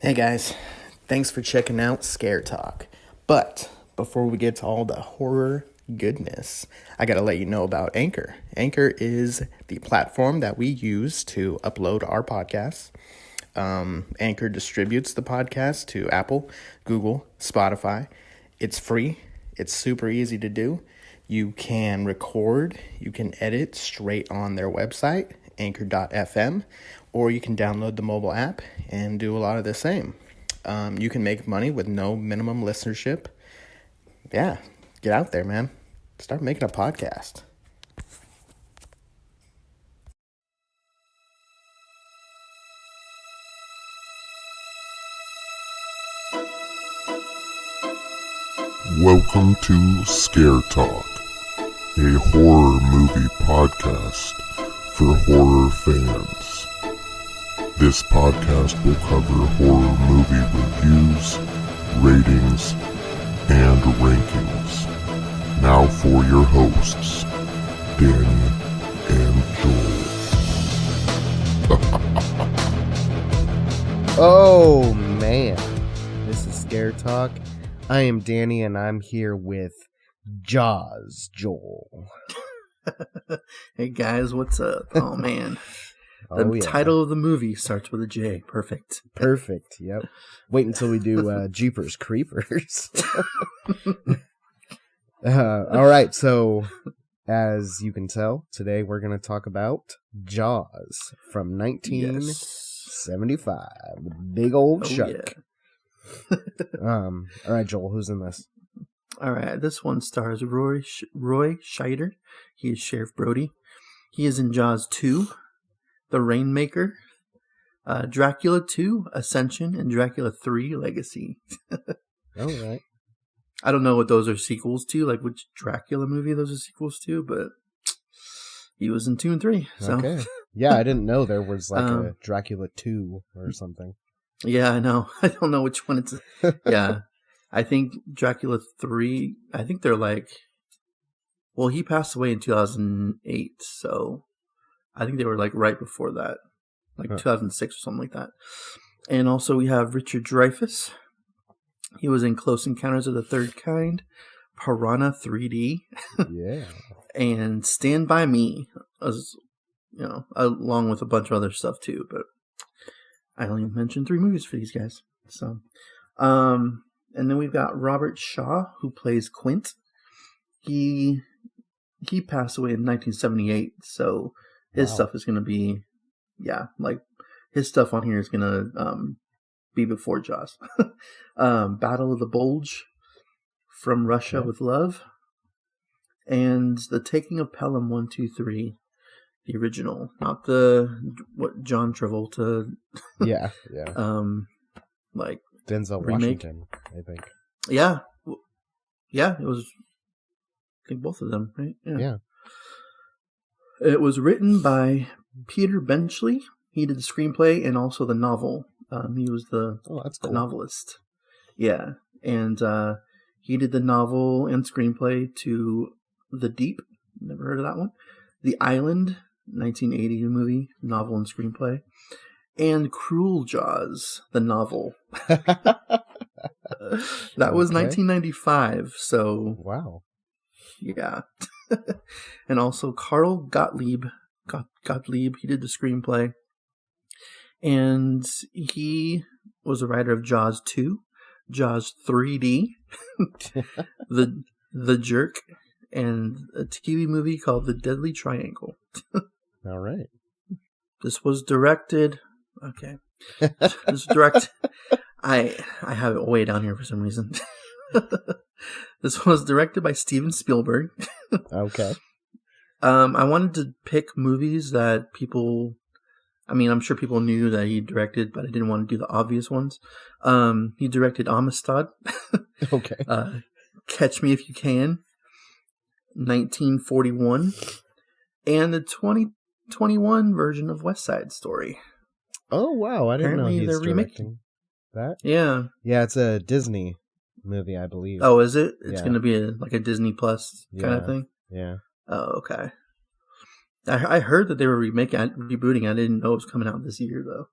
Hey guys, thanks for checking out Scare Talk. But before we get to all the horror goodness, I gotta let you know about Anchor. Anchor is the platform that we use to upload our podcasts. Anchor distributes the podcast to Apple, Google, Spotify. It's free. It's super easy to do. You can record, you can edit straight on their website, anchor.fm, or you can download the mobile app and do a lot of the same. You can make money with no minimum listenership. Yeah, get out there, man. Start making a podcast. Welcome to Scare Talk, a horror movie podcast for horror fans. This podcast will cover horror movie reviews, ratings, and rankings. Now for your hosts, Danny and Joel. Oh, man. This is Scare Talk. I am Danny, and I'm here with Jaws Joel. Hey guys, what's up? Oh man. The title of the movie starts with a J. Perfect. Perfect, yep. Wait until we do Jeepers Creepers. All right, so as you can tell, today we're going to talk about Jaws from 1975. Big old shark. Yeah. All right, Joel, who's in this? All right, this one stars Roy Scheider. He is Sheriff Brody. He is in Jaws 2, The Rainmaker, Dracula 2, Ascension, and Dracula 3, Legacy. All right. I don't know what those are sequels to, like which Dracula movie those are sequels to, but he was in 2 and 3. So. Okay. Yeah, I didn't know there was like a Dracula 2 or something. Yeah, I know. I don't know which one it's. Yeah. I think Dracula 3, I think they're like, well, he passed away in 2008, so I think they were like right before that, like 2006 or something like that. And also we have Richard Dreyfuss. He was in Close Encounters of the Third Kind, Piranha 3D, Yeah, and Stand By Me, as along with a bunch of other stuff too. But I only mentioned 3 movies for these guys. So, and then we've got Robert Shaw, who plays Quint. He passed away in 1978, so his stuff is going to be, like his stuff on here is going to be before Jaws. Battle of the Bulge, From Russia with Love, and The Taking of Pelham 1, 2, 3, the original, not what John Travolta. Yeah. Like Denzel remake. Washington, I think. Yeah, it was. I think both of them, right? Yeah. It was written by Peter Benchley. He did the screenplay and also the novel. He was the novelist. Yeah, and he did the novel and screenplay to The Deep. Never heard of that one. The Island, 1980 movie, novel and screenplay. And Cruel Jaws, the novel. That was 1995, so... Wow. Yeah. And also Carl Gottlieb, he did the screenplay. And he was a writer of Jaws 2, Jaws 3D, The Jerk, and a TV movie called The Deadly Triangle. All right. This was directed... Okay. This was directed... I have it way down here for some reason. This was directed by Steven Spielberg. Okay. I wanted to pick movies that people... I mean, I'm sure people knew that he directed, but I didn't want to do the obvious ones. He directed Amistad. Okay. Catch Me If You Can, 1941, and the 2021 version of West Side Story. Oh, wow. I didn't know Apparently he's they're directing that. Yeah. Yeah, it's a Disney movie, I believe. Oh, is it? It's Yeah. going to be like a Disney Plus kind of thing? Yeah. Oh, okay. I heard that they were rebooting. I didn't know it was coming out this year, though.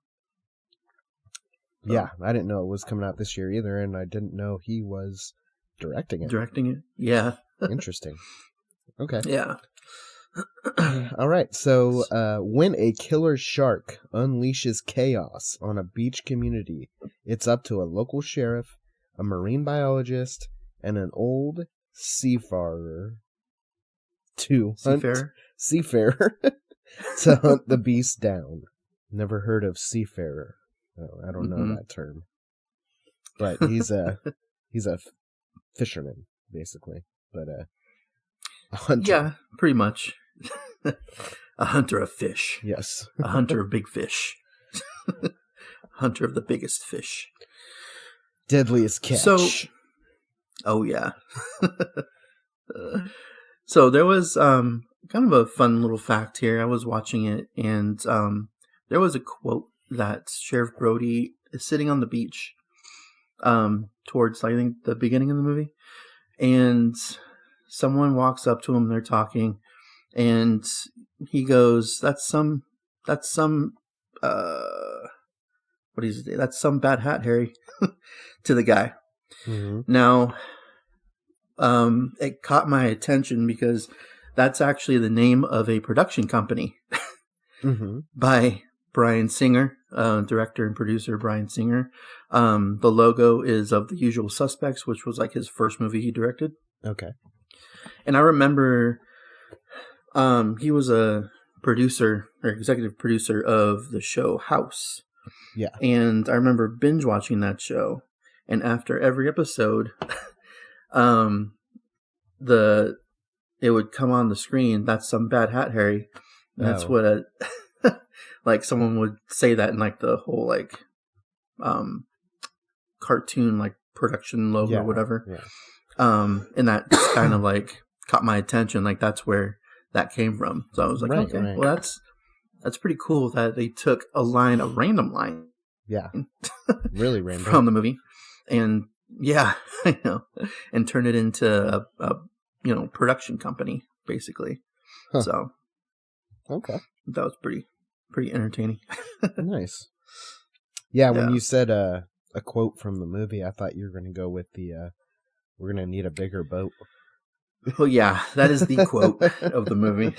So, Yeah, I didn't know it was coming out this year either, and I didn't know he was directing it. Directing it. Yeah. Interesting. Okay. Yeah. All right. So, when a killer shark unleashes chaos on a beach community, it's up to a local sheriff, a marine biologist, and an old seafarer to Seafarer? to hunt the beast down. Never heard of seafarer. Oh, I don't know that term. But he's a fisherman, basically. But a hunter. Yeah, pretty much. A hunter of fish. Yes. A hunter of big fish. Hunter of the biggest fish. Deadliest catch. So, oh yeah. So there was kind of a fun little fact here. I was watching it, and there was a quote that Sheriff Brody is sitting on the beach towards, I think, the beginning of the movie, and someone walks up to him. They're talking, and he goes, "That's some what is it? That's some bad hat, Harry," to the guy. Mm-hmm. Now, it caught my attention because that's actually the name of a production company by Bryan Singer, director and producer Bryan Singer. The logo is of The Usual Suspects, which was like his first movie he directed. Okay. And I remember he was a producer or executive producer of the show House. Yeah. And I remember binge watching that show. And after every episode, it would come on the screen, "That's some bad hat, Harry." And that's what like someone would say that in like the whole like cartoon like production logo or whatever. Yeah. And that kind of like caught my attention. Like that's where that came from. So I was like, okay, well that's pretty cool that they took a random line. Yeah. Really random. From the movie. And yeah, I know. And turn it into a production company, basically. Huh. So okay. That was pretty entertaining. Nice. Yeah, when you said a quote from the movie, I thought you were going to go with the "we're going to need a bigger boat." Well, yeah, that is the quote of the movie.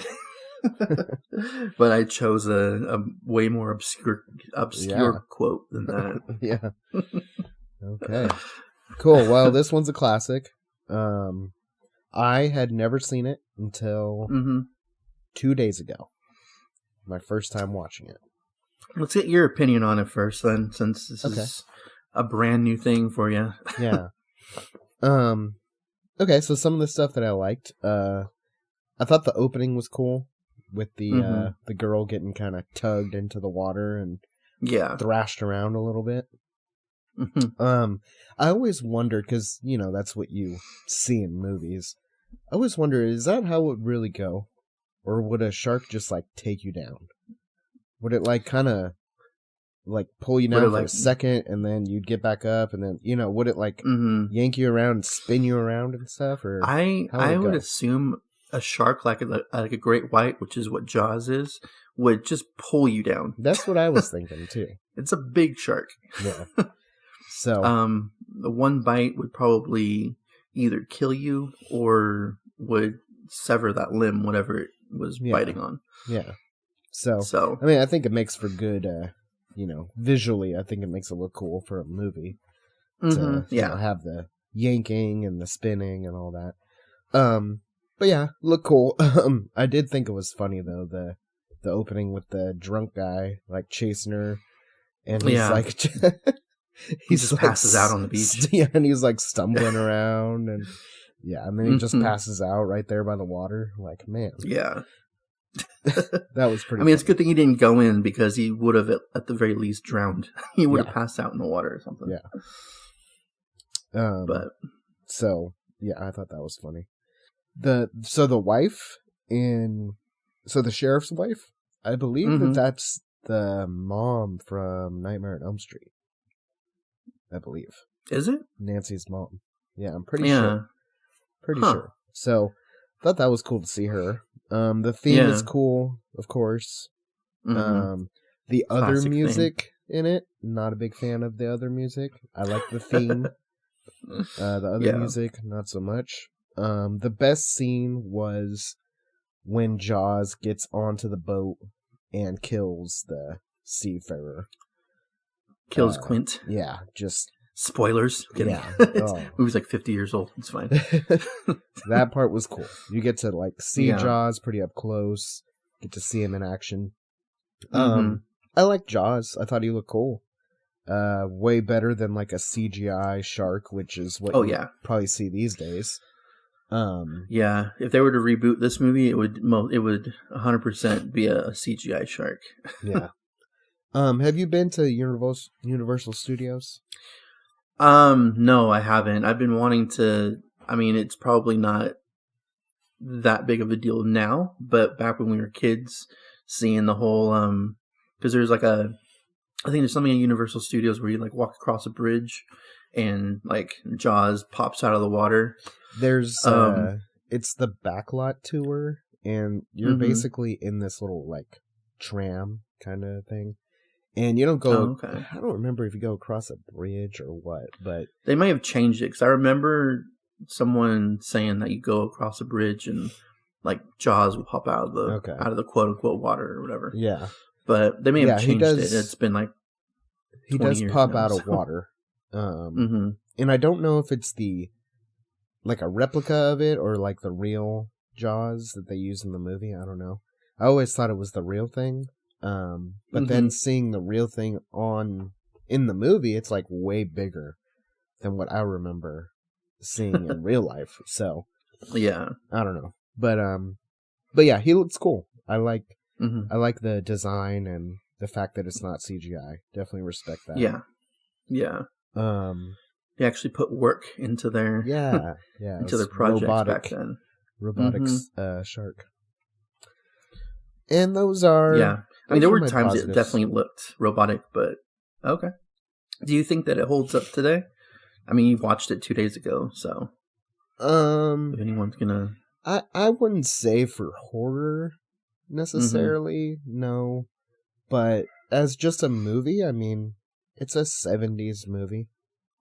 But I chose a way more obscure quote than that. Yeah. Okay. Cool. Well, this one's a classic. I had never seen it until 2 days ago. My first time watching it. Let's get your opinion on it first, then, since this is a brand new thing for you. Yeah. Okay, so some of the stuff that I liked, I thought the opening was cool with the girl getting kind of tugged into the water and thrashed around a little bit. I always wondered, because that's what you see in movies. I always wonder, is that how it would really go, or would a shark just like take you down? Would it like kind of like pull you down for a second, and then you'd get back up, and then would it like yank you around and spin you around and stuff? Or I would assume a shark like a great white, which is what Jaws is, would just pull you down. That's what I was thinking too. It's a big shark. Yeah. So the one bite would probably either kill you or would sever that limb, whatever it was biting on. Yeah. So I mean, I think it makes for good, visually, I think it makes it look cool for a movie to have the yanking and the spinning and all that. But yeah, look cool. I did think it was funny though, the opening with the drunk guy like chasing her, and he's like he just passes out on the beach. Yeah, and he's like stumbling around, and and then he just passes out right there by the water. Like, man, that was pretty. I mean, it's a good thing he didn't go in, because he would have at the very least drowned. He would have passed out in the water or something. Yeah. But so I thought that was funny. The wife the sheriff's wife, I believe that's the mom from Nightmare on Elm Street. I believe. Is it? Nancy's mom. Yeah, I'm pretty sure. Pretty sure. So, thought that was cool to see her. The theme is cool, of course. The other music in it. Not a big fan of the other music. I like the theme. The other music, not so much. The best scene was when Jaws gets onto the boat and kills the seafarer. Kills Quint. Yeah, just... Spoilers. Yeah. Movie's like 50 years old. It's fine. That part was cool. You get to like see Jaws pretty up close. Get to see him in action. I like Jaws. I thought he looked cool. Way better than like a CGI shark, which is what you probably see these days. Yeah, if they were to reboot this movie, it would 100% be a CGI shark. Yeah. Have you been to Universal Studios? No, I haven't. I've been wanting to. I mean, it's probably not that big of a deal now, but back when we were kids, seeing the whole because there's like I think there's something at Universal Studios where you like walk across a bridge and like Jaws pops out of the water. There's it's the Backlot tour, and you're basically in this little like tram kind of thing. And you don't go, I don't remember if you go across a bridge or what, but... They may have changed it, because I remember someone saying that you go across a bridge and, like, Jaws will pop out of the quote-unquote water or whatever. Yeah. But they may have changed it. It's been, like, he does pop out of water. And I don't know if it's like, a replica of it or, like, the real Jaws that they use in the movie. I don't know. I always thought it was the real thing. But then seeing the real thing in the movie, it's like way bigger than what I remember seeing in real life. So yeah, I don't know, but yeah, he looks cool. I like the design and the fact that it's not CGI. Definitely respect that. Yeah. They actually put work into their into their projects back then. Robotics shark. And those are I mean, there were times positives. It definitely looked robotic, but okay. Do you think that it holds up today? I mean, you've watched it 2 days ago, so if anyone's gonna, I wouldn't say for horror necessarily, no, but as just a movie, I mean, it's a 70s movie,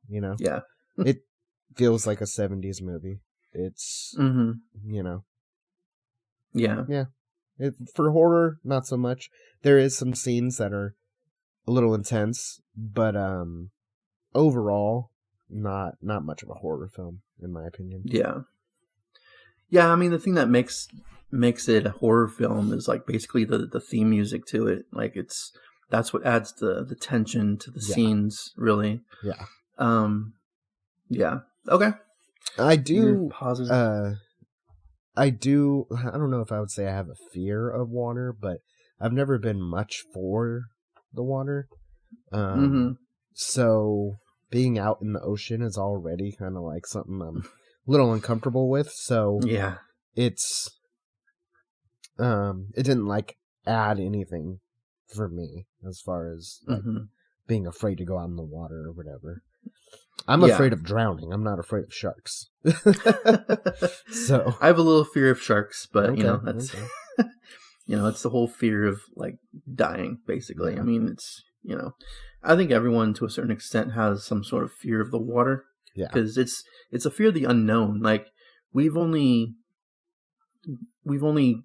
you know. Yeah, it feels like a 70s movie. It's you know, yeah. For horror, not so much. There is some scenes that are a little intense, but overall, not much of a horror film, in my opinion. Yeah. I mean, the thing that makes it a horror film is like basically the theme music to it. Like that's what adds the tension to the scenes, really. Yeah. Yeah. Okay. I don't know if I would say I have a fear of water, but I've never been much for the water. So being out in the ocean is already kind of like something I'm a little uncomfortable with. So yeah, it's, it didn't like add anything for me as far as like being afraid to go out in the water or whatever. I'm afraid of drowning. I'm not afraid of sharks. So I have a little fear of sharks, but you know, that's you know, it's the whole fear of like dying, basically. I mean, it's, you know, I think everyone to a certain extent has some sort of fear of the water. Yeah. Because it's a fear of the unknown. Like we've only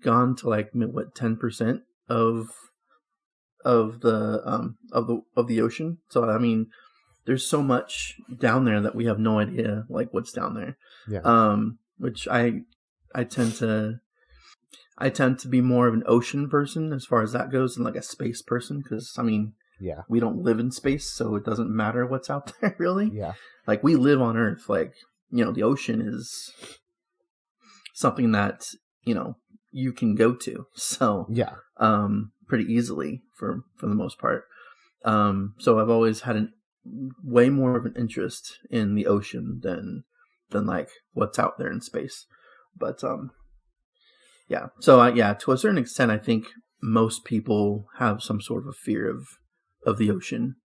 gone to like what 10% of the ocean. So I mean, there's so much down there that we have no idea like what's down there. Yeah. Which I tend to be more of an ocean person as far as that goes than like a space person, because I mean, we don't live in space, so it doesn't matter what's out there really. Yeah. Like we live on Earth. Like, you know, the ocean is something that, you know, you can go to. So pretty easily for the most part. So I've always had way more of an interest in the ocean than like what's out there in space. But so to a certain extent, I think most people have some sort of a fear of the ocean.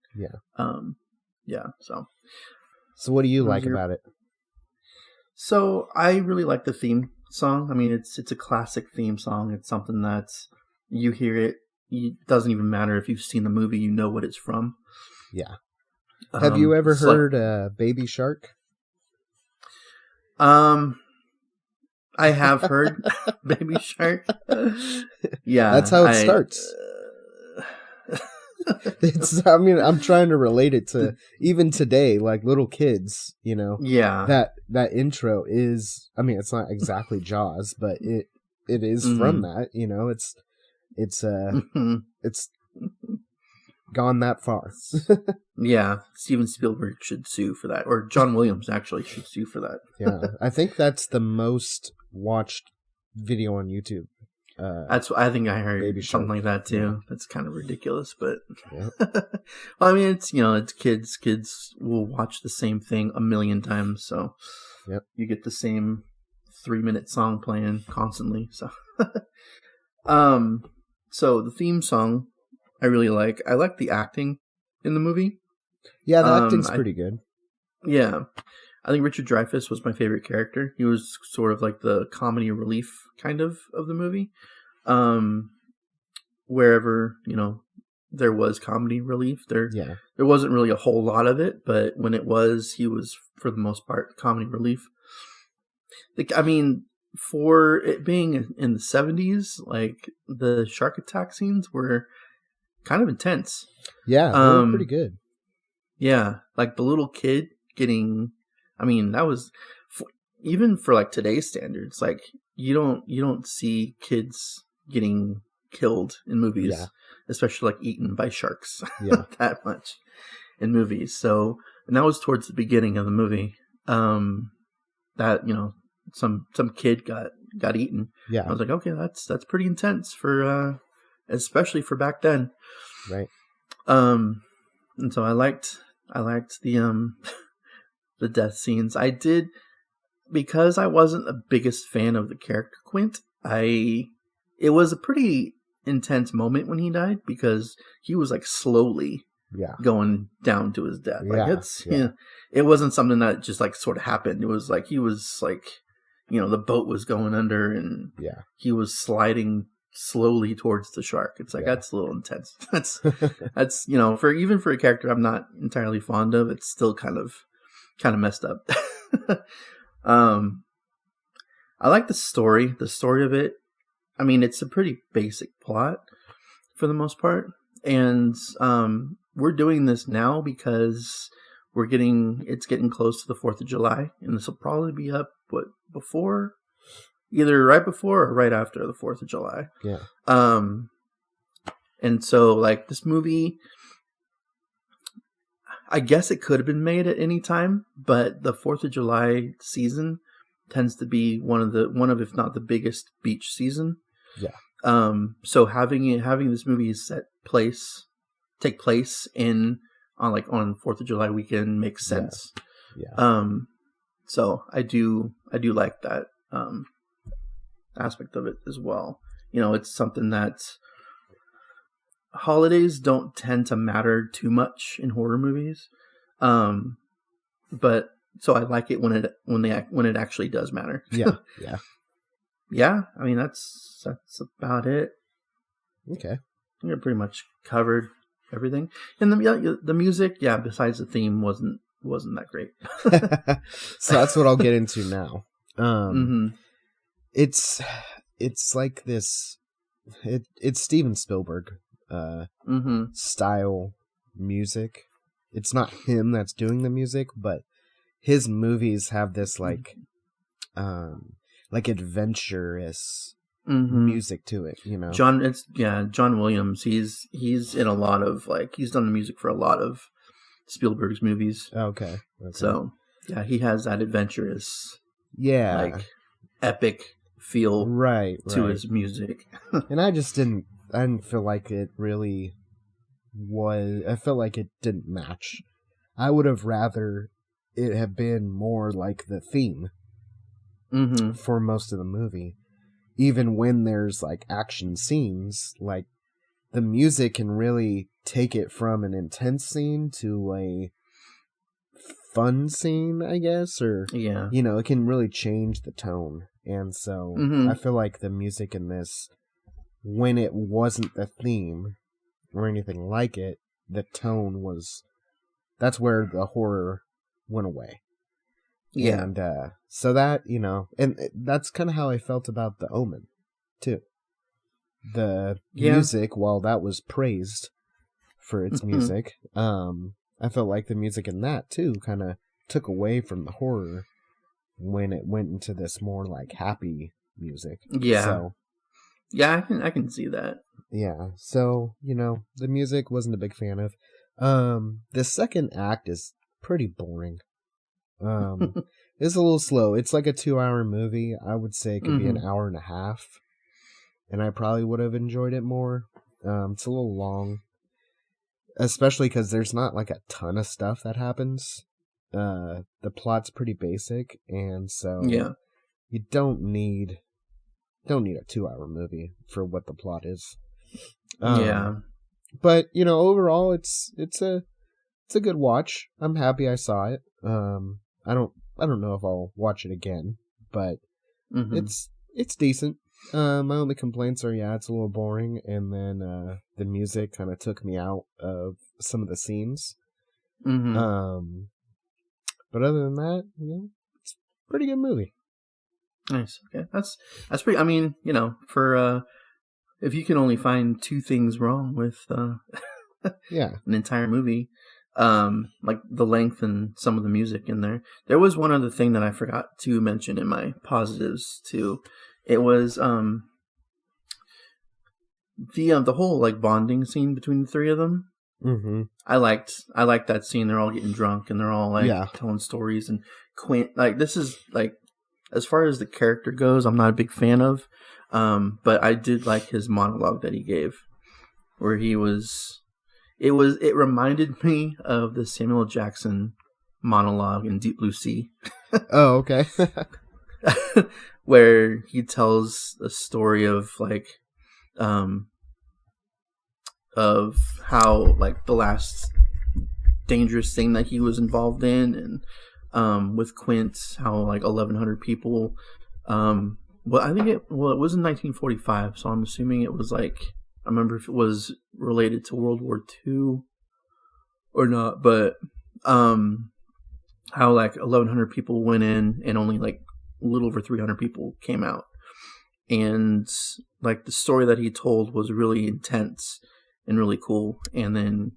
So what do you like about it? So I really like the theme song. I mean, it's a classic theme song. It's something that you hear it, it doesn't even matter if you've seen the movie, you know what it's from. Yeah. Have you ever heard Baby Shark? I have heard Baby Shark. Yeah. That's how it starts. I'm trying to relate it to even today, like little kids, you know. Yeah. That intro is, it's not exactly Jaws, but it is from that, you know. It's gone that far. Yeah, Steven Spielberg should sue for that, or John Williams actually should sue for that. Yeah, I think that's the most watched video on YouTube. I think I heard Baby something Shark. like that too. Yeah. That's kind of ridiculous, but Yeah. well, it's kids. Kids will watch the same thing a million times, so Yep. you get the same 3-minute song playing constantly. So, so the theme song I really like. I like the acting in the movie. Yeah, the acting's pretty good. Yeah. I think Richard Dreyfuss was my favorite character. He was sort of like the comedy relief kind of the movie. Wherever, there was comedy relief, there wasn't really a whole lot of it, but when it was, he was, for the most part, comedy relief. For it being in the 70s, like, the shark attack scenes were kind of intense. Yeah, they were pretty good. Yeah, like the little kid getting... that was even for like today's standards. Like you don't see kids getting killed in movies, especially like eaten by sharks. That much in movies. So, and that was towards the beginning of the movie. That some kid got eaten. Yeah, I was like, okay, that's pretty intense for especially for back then. Right. And so I liked the the death scenes. I did, because I wasn't the biggest fan of the character Quint. It was a pretty intense moment when he died, because he was like slowly going down to his death. Like it wasn't something that just like sort of happened. It was like he was like, the boat was going under and he was sliding slowly towards the shark. It's like that's a little intense. That's for a character I'm not entirely fond of, it's still kind of messed up. I like the story of it. It's a pretty basic plot for the most part, and we're doing this now because it's getting close to the 4th of July, and this will probably be up either right before or right after the 4th of July. And so like this movie, I guess it could have been made at any time, but the 4th of July season tends to be one of if not the biggest beach season. So having this movie take place on 4th of July weekend makes sense. So I do like that aspect of it as well. It's something that holidays don't tend to matter too much in horror movies, but so I like it when it actually does matter. That's about it. Okay, I think I pretty much covered everything, and the music, besides the theme, wasn't that great. So that's what I'll get into now. It's like this. It's Steven Spielberg style music. It's not him that's doing the music, but his movies have this like adventurous music to it. John Williams. He's in a lot of he's done the music for a lot of Spielberg's movies. Okay. So he has that adventurous, epic feel to his music. And I didn't feel like it really was. I felt like it didn't match. I would have rather it have been more like the theme for most of the movie. Even when there's like action scenes, like the music can really take it from an intense scene to a fun scene, I guess, or it can really change the tone. And so I feel like the music in this when it wasn't the theme or anything like it, the tone was, that's where the horror went away. Yeah. And so that, you know, and that's kind of how I felt about The Omen, too. The music, while that was praised for its music, I felt like the music in that, too, kind of took away from the horror when it went into this more, like, happy music. Yeah. So, yeah, I can see that. Yeah, so, you know, the music wasn't a big fan of. The second act is pretty boring. It's a little slow. It's like a 2-hour movie. I would say it could be an hour and a half, and I probably would have enjoyed it more. It's a little long, especially because there's not like a ton of stuff that happens. The plot's pretty basic, and so you don't need a 2-hour movie for what the plot is. But you know, overall, it's a good watch. I'm happy I saw it. I don't know if I'll watch it again, but it's decent. My only complaints are it's a little boring, and then the music kind of took me out of some of the scenes. But other than that, you know, it's a pretty good movie. Nice. Okay, that's pretty. I mean, you know, for if you can only find 2 things wrong with an entire movie, like the length and some of the music in there. There was one other thing that I forgot to mention in my positives too. It was the whole like bonding scene between the 3 of them. I liked that scene. They're all getting drunk and they're all like telling stories, and Quint, like, this is like, as far as the character goes, I'm not a big fan of, but I did like his monologue that he gave, where it reminded me of the Samuel Jackson monologue in Deep Blue Sea. Oh, okay. Where he tells a story of like, of how like the last dangerous thing that he was involved in, and with Quint, how like 1,100 people. I think it was in 1945, so I'm assuming it was like, I remember if it was related to World War II or not, but how like 1,100 people went in and only like a little over 300 people came out, and like the story that he told was really intense and really cool, and then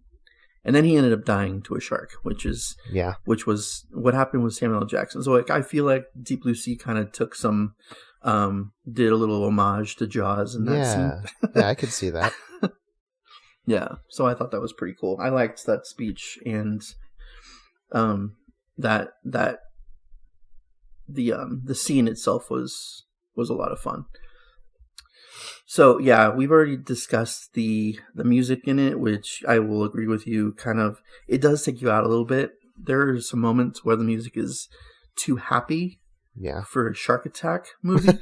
he ended up dying to a shark, which was what happened with Samuel Jackson. So like, I feel like Deep Blue Sea kind of took some, did a little homage to Jaws in that scene. Yeah, I could see that. Yeah, so I thought that was pretty cool. I liked that speech, and that the scene itself was a lot of fun. So yeah, we've already discussed the music in it, which I will agree with you. Kind of, it does take you out a little bit. There are some moments where the music is too happy. Yeah. For a shark attack movie.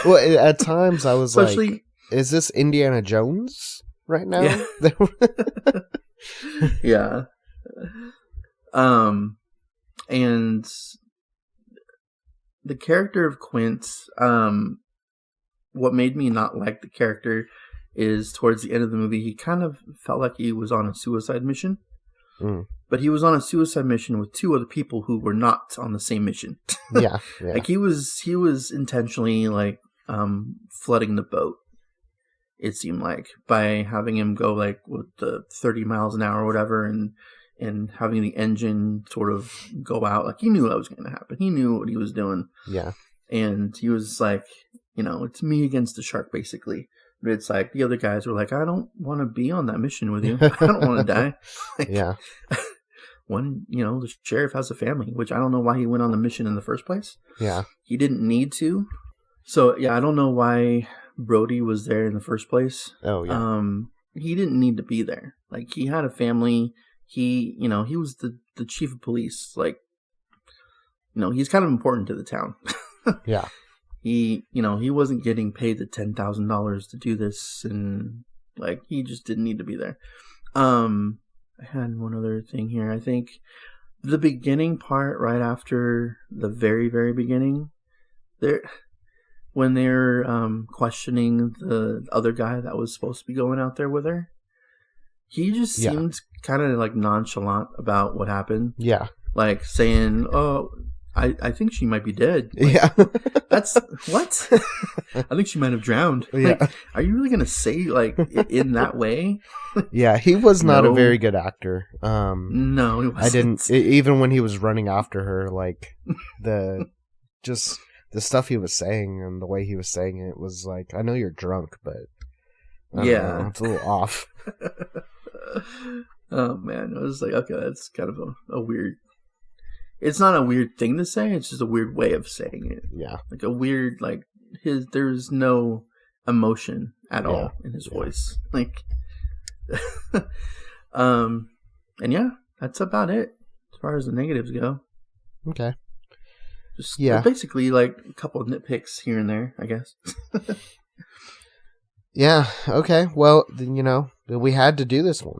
Well, at times I was like, "Is this Indiana Jones right now?" Yeah. Yeah. And the character of Quint, what made me not like the character is towards the end of the movie, he kind of felt like he was on a suicide mission. But he was on a suicide mission with 2 other people who were not on the same mission. Yeah. Like he was intentionally like flooding the boat, it seemed like, by having him go like with the 30 miles an hour or whatever, and having the engine sort of go out. Like, he knew that was going to happen. He knew what he was doing. Yeah. And he was like, you know, it's me against the shark, basically. But it's like, the other guys were like, I don't want to be on that mission with you. I don't want to die. Like, yeah. When, you know, the sheriff has a family, which I don't know why he went on the mission in the first place. Yeah. He didn't need to. So, yeah, I don't know why Brody was there in the first place. Oh, yeah. He didn't need to be there. Like, he had a family. He, you know, he was the chief of police. Like, you know, he's kind of important to the town. Yeah. He, you know, he wasn't getting paid the $10,000 to do this, and like, he just didn't need to be there. I had one other thing here. I think the beginning part, right after the very, very beginning, when they're questioning the other guy that was supposed to be going out there with her, he just seemed kind of like nonchalant about what happened. Yeah. Like saying, "Oh, I think she might be dead." Like, yeah. That's what? I think she might have drowned. Yeah. Like, are you really gonna say like in that way? Yeah, he was not a very good actor. No, he wasn't. I didn't. Even when he was running after her, like the stuff he was saying and the way he was saying it was like, I know you're drunk, but I don't know, it's a little off. Oh man, it was like, okay, that's kind of a weird. It's not a weird thing to say. It's just a weird way of saying it. Yeah, like a weird like there's no emotion at all in his voice. Like, and yeah, that's about it as far as the negatives go. Okay. Just basically like a couple of nitpicks here and there, I guess. Yeah. Okay. Well, we had to do this one.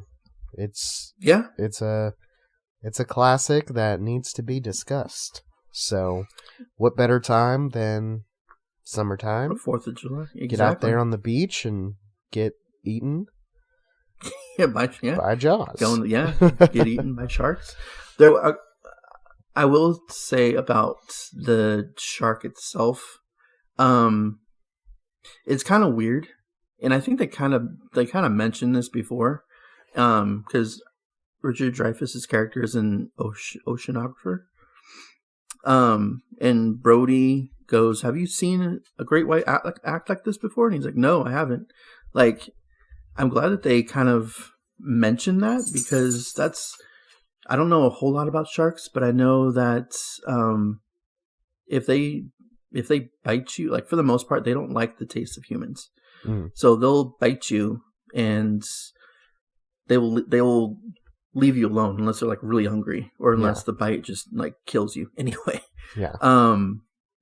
It's a classic that needs to be discussed. So, what better time than summertime? The 4th of July. Exactly. Get out there on the beach and get eaten. by Jaws. Get eaten by sharks. There, I will say about the shark itself, it's kind of weird, and I think they kind of mentioned this before, because Richard Dreyfuss's character is an oceanographer, and Brody goes, "Have you seen a great white act like this before?" And he's like, "No, I haven't." Like, I'm glad that they kind of mentioned that, because I don't know a whole lot about sharks, but I know that if they bite you, like for the most part, they don't like the taste of humans. So they'll bite you and they will leave you alone unless they're like really hungry, or unless the bite just like kills you anyway. Yeah.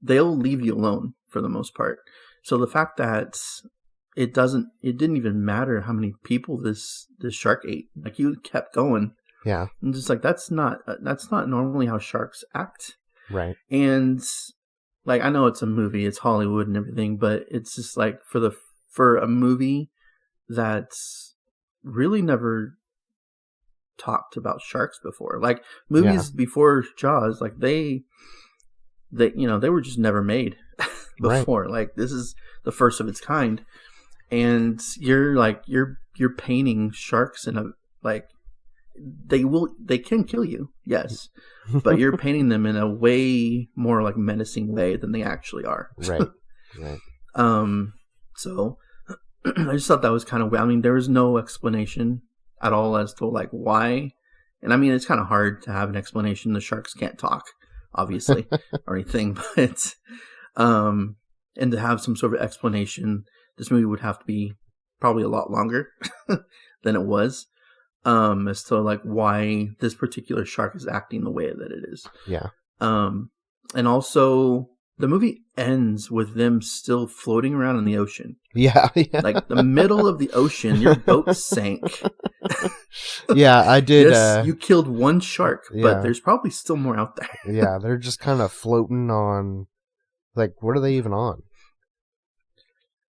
They'll leave you alone for the most part. So the fact that it didn't even matter how many people this shark ate. Like, he kept going. Yeah. And just like, that's not normally how sharks act. Right. And like, I know it's a movie, it's Hollywood and everything, but it's just like for a movie that's really never talked about sharks before. Like, movies before Jaws, like they were just never made before. Right. Like, this is the first of its kind. And you're painting sharks in a, like, they can kill you, yes, but you're painting them in a way more like menacing way than they actually are. Right. So I just thought that was kind of weird. I mean, there was no explanation at all as to like why, and I mean, it's kind of hard to have an explanation. The sharks can't talk, obviously, or anything, but and to have some sort of explanation, this movie would have to be probably a lot longer than it was. As to like why this particular shark is acting the way that it is. Yeah. And also the movie ends with them still floating around in the ocean. Yeah. Like the middle of the ocean, your boat sank. Yeah, I did. Yes, you killed one shark, but there's probably still more out there. Yeah, they're just kind of floating on. Like, what are they even on?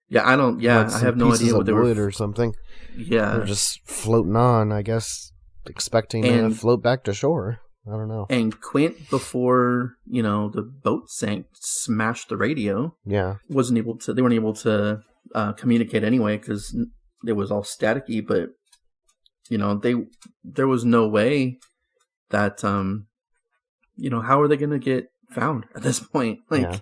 Yeah, I don't. Yeah, like I have no idea what they were. Or something. Yeah, they're just floating on, I guess, expecting to float back to shore. I don't know. And Quint, before the boat sank, smashed the radio. Yeah, they weren't able to communicate anyway because it was all staticky. But there was no way that how are they going to get found at this point? Like. Yeah.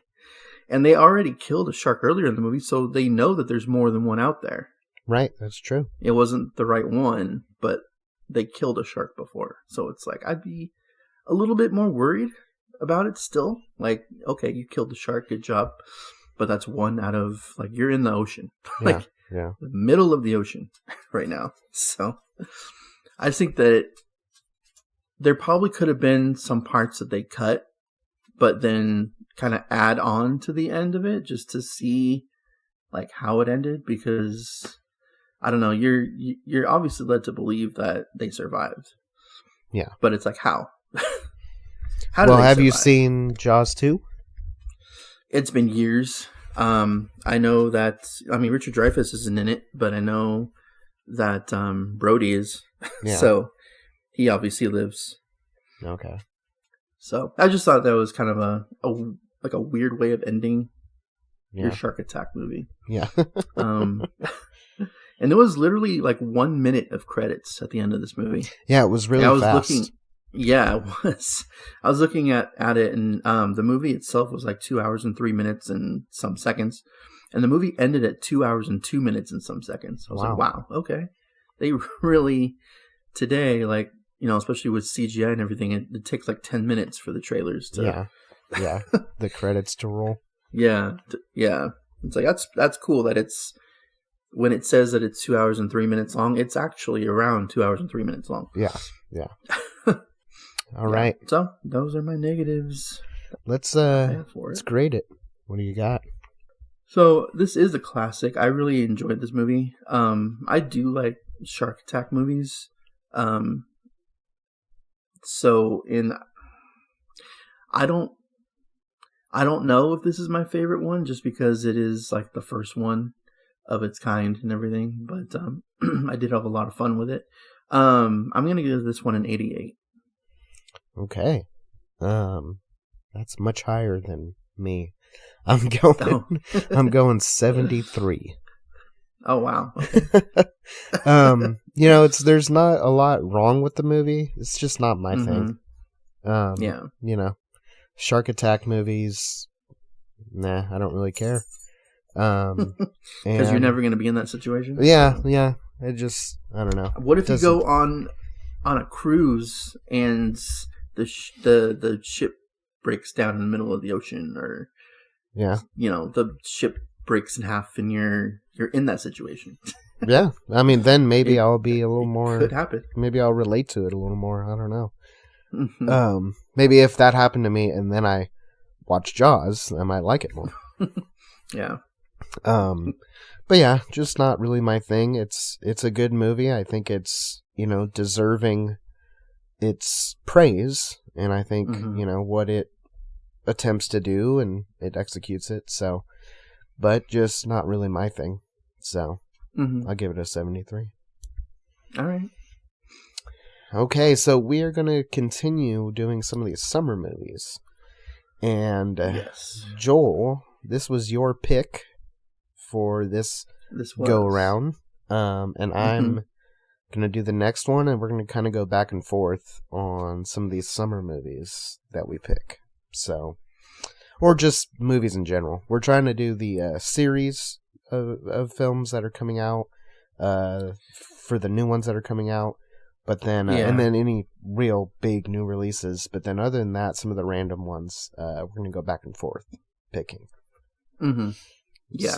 And they already killed a shark earlier in the movie, so they know that there's more than one out there. Right, that's true. It wasn't the right one, but they killed a shark before. So it's like, I'd be a little bit more worried about it still. Like, okay, you killed the shark, good job. But that's one out of, like, you're in the ocean. Like, the middle of the ocean right now. So I just think that there probably could have been some parts that they cut, but then kind of add on to the end of it just to see like how it ended, because I don't know, you're obviously led to believe that they survived. Yeah. But it's like, how? How did they survive? You seen Jaws 2? It's been years I know that, Richard Dreyfuss isn't in it, but I know that Brody is. Yeah. So he obviously lives. Okay. So I just thought that was kind of a weird way of ending your Shark Attack movie. Yeah. And it was literally like 1 minute of credits at the end of this movie. Yeah, it was really fast. It was. I was looking at it, and the movie itself was like 2 hours and 3 minutes and some seconds. And the movie ended at 2 hours and 2 minutes and some seconds. I was like, wow, okay. They really, today, like, especially with CGI and everything, it takes like 10 minutes for the trailers to... Yeah, the credits to roll. Yeah. It's like, that's cool that it's... When it says that it's 2 hours and 3 minutes long, it's actually around 2 hours and 3 minutes long. Yeah. All right. So those are my negatives. Let's grade it. What do you got? So this is a classic. I really enjoyed this movie. I do like Shark Attack movies. I don't know if this is my favorite one, just because it is like the first one of its kind and everything, but I did have a lot of fun with it. I'm gonna give this one an 88. Okay, that's much higher than me. I'm going 73. Oh wow. There's not a lot wrong with the movie. It's just not my thing. Shark Attack movies, nah, I don't really care. Because you're never going to be in that situation. Yeah. I don't know. What if you go on a cruise and the ship breaks down in the middle of the ocean, or the ship breaks in half, and you're in that situation? Yeah, then maybe I'll be a little more. Could happen. Maybe I'll relate to it a little more. I don't know. Maybe if that happened to me and then I watch Jaws, I might like it more. Yeah. But yeah, just not really my thing. It's a good movie. I think it's, deserving its praise, and I think, what it attempts to do, and it executes it. So, but just not really my thing. So, I'll give it a 73. All right. Okay, so we are going to continue doing some of these summer movies. And Joel, this was your pick for this go around, and I'm gonna do the next one, and we're gonna kind of go back and forth on some of these summer movies that we pick. So, or just movies in general. We're trying to do the series of films that are coming out for the new ones that are coming out, but then and then any real big new releases. But then other than that, some of the random ones, we're gonna go back and forth picking. Yeah.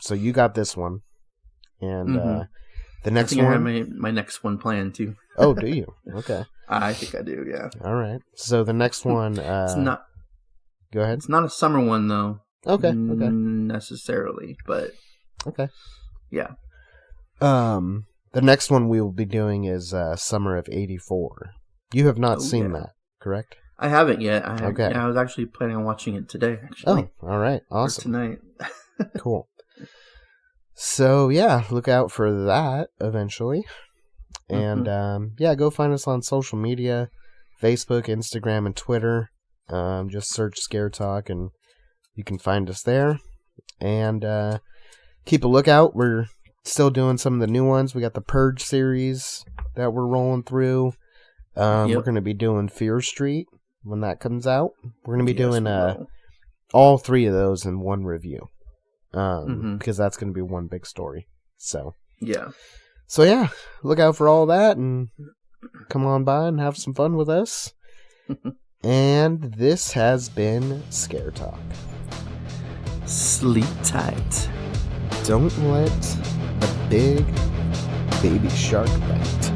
So you got this one, and the next one. I have my next one planned too. Oh, do you? Okay. I think I do. Yeah. All right. So the next one. It's not. Go ahead. It's not a summer one though. Okay. Necessarily, but. Okay. Yeah. The next one we will be doing is Summer of '84. You have not seen that, correct? I haven't yet. Okay. I was actually planning on watching it today, actually. Oh, all right. Awesome. Or tonight. Cool. So, yeah, look out for that eventually. And, go find us on social media, Facebook, Instagram, and Twitter. Just search Scare Talk, and you can find us there. And keep a lookout. We're still doing some of the new ones. We got the Purge series that we're rolling through. We're going to be doing Fear Street when that comes out. We're going to be doing all three of those in one review. Because that's going to be one big story. So yeah, look out for all that, and come on by and have some fun with us. And this has been Scare Talk. Sleep tight. Don't let the big baby shark bite.